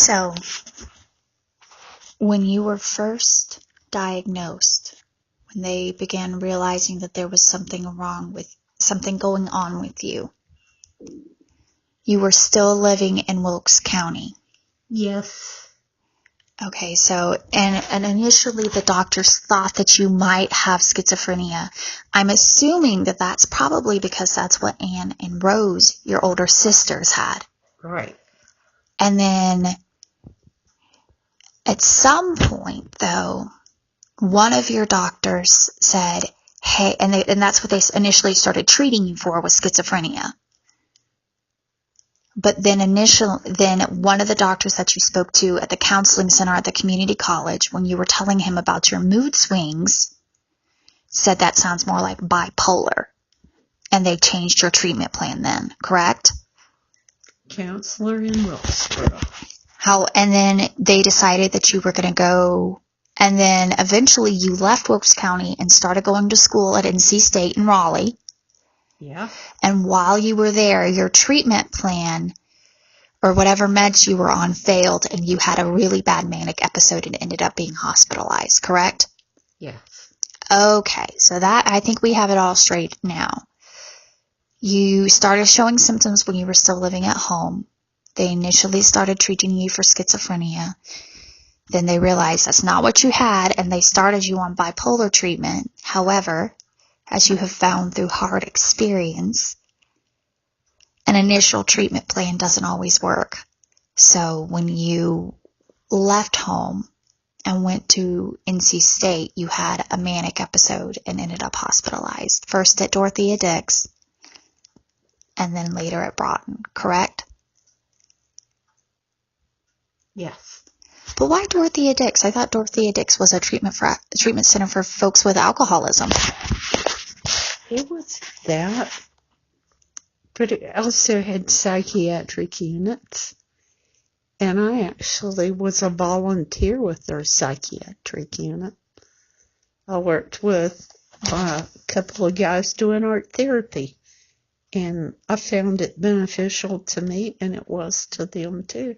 So, when you were first diagnosed, when they began realizing that there was something going on with you, you were still living in Wilkes County. Yes. Okay, so, and initially the doctors thought that you might have schizophrenia. I'm assuming that that's probably because that's what Anne and Rose, your older sisters, had. Right. And then, at some point, though, one of your doctors said, hey, and that's what they initially started treating you for, was schizophrenia. But then one of the doctors that you spoke to at the counseling center at the community college, when you were telling him about your mood swings, said that sounds more like bipolar. And they changed your treatment plan then, correct? Counselor in Wilkesboro. And then they decided that you were going to go, and then eventually you left Wilkes County and started going to school at NC State in Raleigh. Yeah. And while you were there, your treatment plan or whatever meds you were on failed, and you had a really bad manic episode and ended up being hospitalized, correct? Yes. Okay, so that, I think we have it all straight now. You started showing symptoms when you were still living at home. They initially started treating you for schizophrenia. Then they realized that's not what you had, and they started you on bipolar treatment. However, as you have found through hard experience, an initial treatment plan doesn't always work. So when you left home and went to NC State, you had a manic episode and ended up hospitalized. First at Dorothea Dix, and then later at Broughton, correct? Yes. But why Dorothea Dix? I thought Dorothea Dix was a treatment center for folks with alcoholism. It was that, but it also had psychiatric units. And I actually was a volunteer with their psychiatric unit. I worked with a couple of guys doing art therapy. And I found it beneficial to me, and it was to them too.